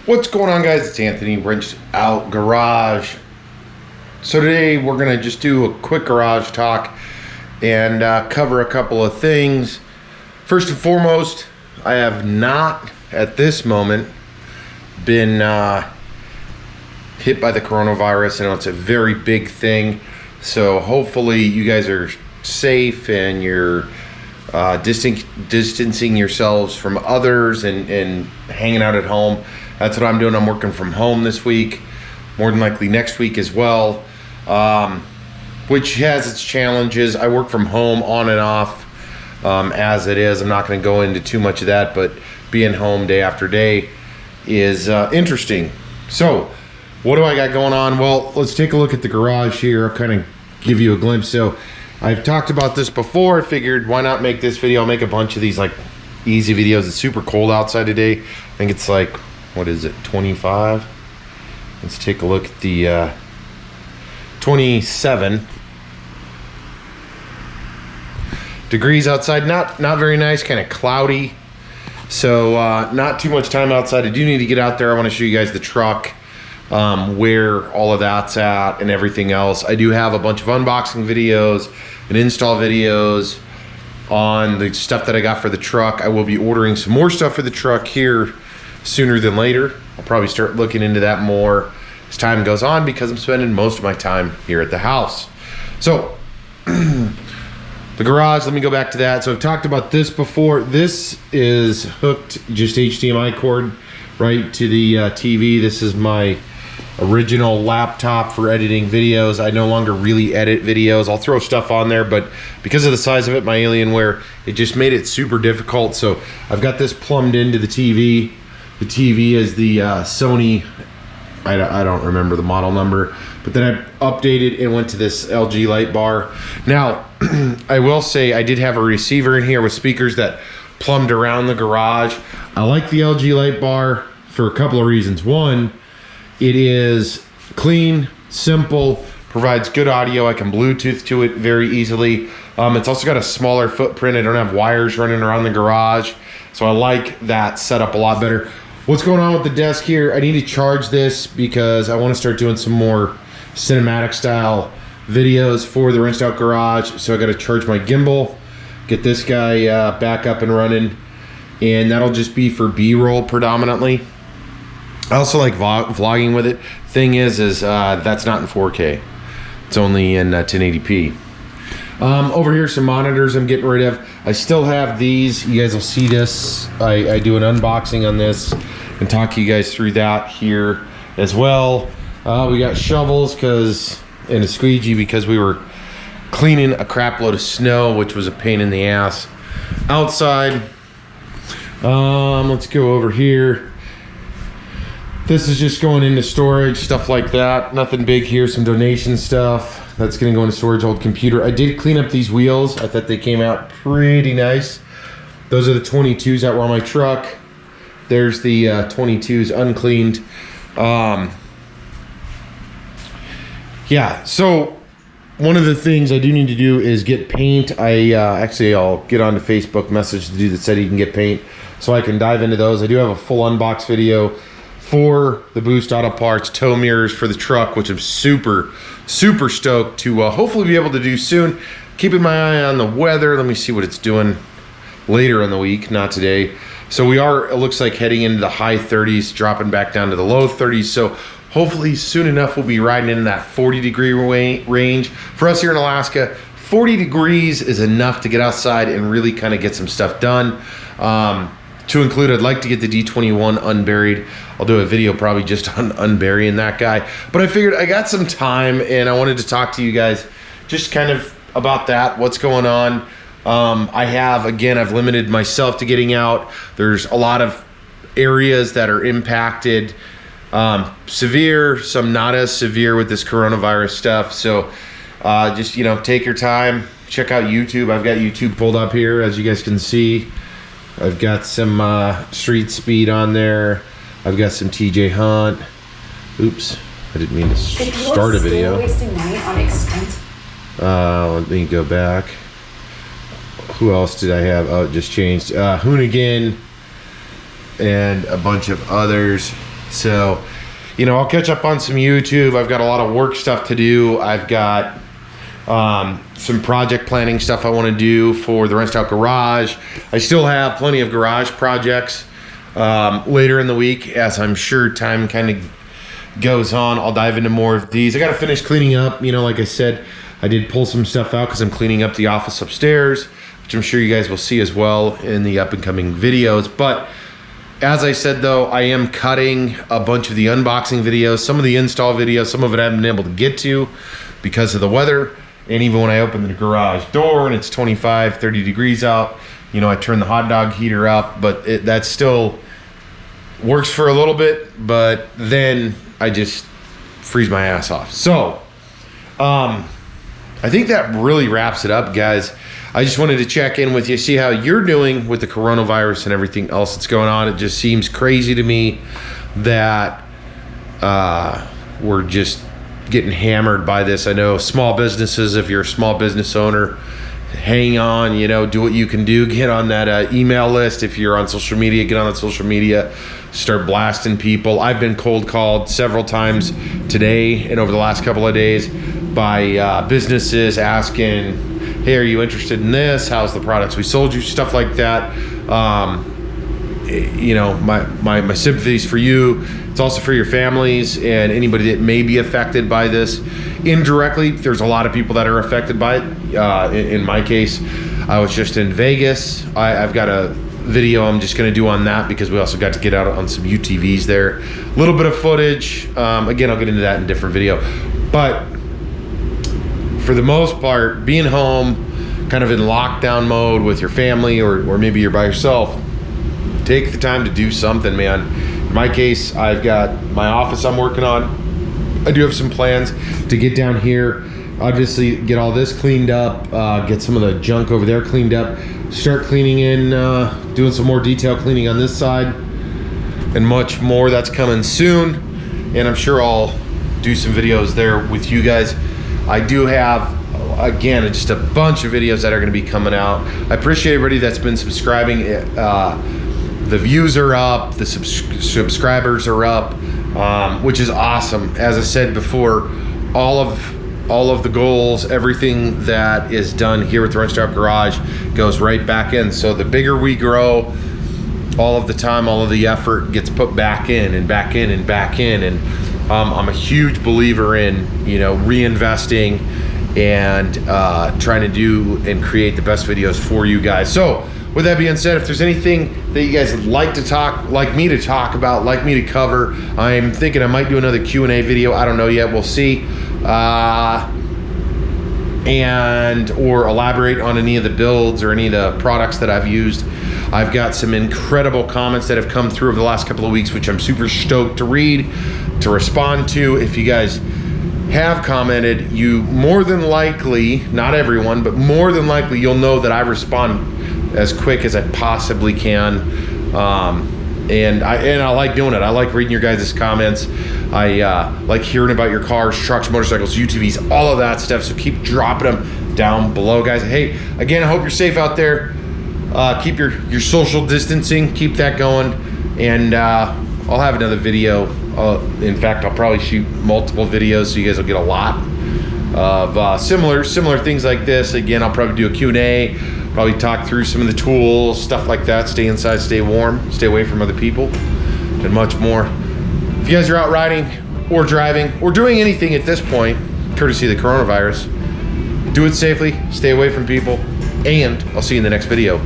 What's going on, guys? It's Anthony, Wrenched Out Garage. So today we're going to just do a quick garage talk and cover a couple of things. First and foremost, I have not at this moment been hit by the coronavirus. I know it's a very big thing, so hopefully you guys are safe and you're distancing yourselves from others and hanging out at home. That's what I'm doing. I'm working from home this week, more than likely next week as well, which has its challenges. I work from home on and off as it is. I'm not going to go into too much of that, but being home day after day is interesting. So what do I got going on? Well, let's take a look at the garage here. I'll kind of give you a glimpse. So I've talked about this before. I figured why not make this video. I'll make a bunch of these like easy videos. It's super cold outside today. I think it's like, what is it, 25? Let's take a look at the 27 degrees outside. Not very nice, kind of cloudy. So not too much time outside. I do need to get out there. I want to show you guys the truck, where all of that's at and everything else. I do have a bunch of unboxing videos and install videos on the stuff that I got for the truck. I will be ordering some more stuff for the truck here sooner than later. I'll probably start looking into that more as time goes on because I'm spending most of my time here at the house. So the garage, let me go back to that. So I've talked about this before. This is hooked just HDMI cord right to the TV. This is my original laptop for editing videos. I no longer really edit videos. I'll throw stuff on there, but because of the size of it, my Alienware, it just made it super difficult. So I've got this plumbed into the TV. The TV is the Sony, I don't remember the model number, but then I updated and went to this LG light bar. Now, I will say I did have a receiver in here with speakers that plumbed around the garage. I like the LG light bar for a couple of reasons. One, it is clean, simple, provides good audio. I can Bluetooth to it very easily. It's also got a smaller footprint. I don't have wires running around the garage, so I like that setup a lot better. What's going on with the desk here? I need to charge this because I want to start doing some more cinematic style videos for the Wrenched Out Garage. So I got to charge my gimbal, get this guy back up and running, and that'll just be for B-roll predominantly. I also like vlogging with it. Thing is that's not in 4K. It's only in 1080p. Over here, some monitors I'm getting rid of. I still have these. You guys will see this. I do an unboxing on this and talk you guys through that here as well. We got shovels and a squeegee because we were cleaning a crap load of snow, which was a pain in the ass outside. Let's go over here. This is just going into storage, stuff like that. Nothing big here, some donation stuff. That's gonna go into storage, old computer. I did clean up these wheels. I thought they came out pretty nice. Those are the 22s that were on my truck. There's the 22s uncleaned. Yeah, so one of the things I do need to do is get paint. I'll get onto Facebook message the dude that said he can get paint so I can dive into those. I do have a full unbox video for the Boost Auto Parts tow mirrors for the truck, which I'm super stoked to hopefully be able to do soon. Keeping my eye on the weather. Let me see what it's doing later in the week, not today. So we are, it looks like, heading into the high 30s, dropping back down to the low 30s. So hopefully soon enough we'll be riding in that 40-degree range. For us here in Alaska, 40 degrees is enough to get outside and really kind of get some stuff done. To include, I'd like to get the D21 unburied. I'll do a video probably just on unburying that guy. But I figured I got some time and I wanted to talk to you guys just kind of about that, what's going on. I've limited myself to getting out. There's a lot of areas that are impacted, severe, some not as severe with this coronavirus stuff. So just, take your time, check out YouTube. I've got YouTube pulled up here, as you guys can see. I've got some Street Speed on there. I've got some TJ Hunt. Oops, I didn't mean to start a video. Wasting money on expense. Let me go back. Who else did I have? Oh, it just changed. Hoonigan and a bunch of others. So, you know, I'll catch up on some YouTube. I've got a lot of work stuff to do. I've got some project planning stuff I want to do for the Wrench Out Garage. I still have plenty of garage projects later in the week, as I'm sure time kind of goes on. I'll dive into more of these. I got to finish cleaning up. You know, like I said, I did pull some stuff out because I'm cleaning up the office upstairs, which I'm sure you guys will see as well in the up and coming videos. But as I said, though, I am cutting a bunch of the unboxing videos, some of the install videos, some of it I haven't been able to get to because of the weather. And even when I open the garage door and it's 25, 30 degrees out, you know, I turn the hot dog heater up, but that still works for a little bit, but then I just freeze my ass off. So, I think that really wraps it up, guys. I just wanted to check in with you, see how you're doing with the coronavirus and everything else that's going on. It just seems crazy to me that we're just getting hammered by this. I know small businesses, if you're a small business owner, hang on, you know, do what you can do. Get on that email list. If you're on social media, get on that social media. Start blasting people. I've been cold called several times today and over the last couple of days by businesses asking, hey, are you interested in this? How's the products we sold you? Stuff like that. You know, my sympathies for you. It's also for your families and anybody that may be affected by this. Indirectly, there's a lot of people that are affected by it. In my case, I was just in Vegas. I've got a video I'm just going to do on that because we also got to get out on some UTVs there. A little bit of footage. Again, I'll get into that in a different video. But for the most part, being home, kind of in lockdown mode with your family, or maybe you're by yourself, take the time to do something, man. In my case, I've got my office I'm working on. I do have some plans to get down here, obviously get all this cleaned up, get some of the junk over there cleaned up, start cleaning in, doing some more detail cleaning on this side, and much more. That's coming soon, and I'm sure I'll do some videos there with you guys. I do have, again, just a bunch of videos that are going to be coming out. I appreciate everybody that's been subscribing. The views are up, the subscribers are up, which is awesome. As I said before, all of the goals, everything that is done here with the Wrench Out Garage goes right back in. So the bigger we grow, all of the time, all of the effort gets put back in and back in and back in. And I'm a huge believer in, you know, reinvesting and trying to do and create the best videos for you guys. So with that being said, if there's anything that you guys would like me to talk about, like me to cover, I'm thinking I might do another Q&A video. I don't know yet. We'll see. Or elaborate on any of the builds or any of the products that I've used. I've got some incredible comments that have come through over the last couple of weeks, which I'm super stoked to read, to respond to. If you guys have commented, you more than likely, not everyone, but more than likely, you'll know that I respond as quick as I possibly can. And I like doing it. I like reading your guys' comments. I like hearing about your cars, trucks, motorcycles, UTVs, all of that stuff. So keep dropping them down below, guys. Hey, again, I hope you're safe out there. Keep your social distancing, keep that going. And I'll have another video. In fact, I'll probably shoot multiple videos so you guys will get a lot of similar things like this. Again, I'll probably do a Q&A, probably talk through some of the tools, stuff like that. Stay inside, stay warm, stay away from other people, and much more. If you guys are out riding or driving or doing anything at this point, courtesy of the coronavirus, do it safely, stay away from people, and I'll see you in the next video.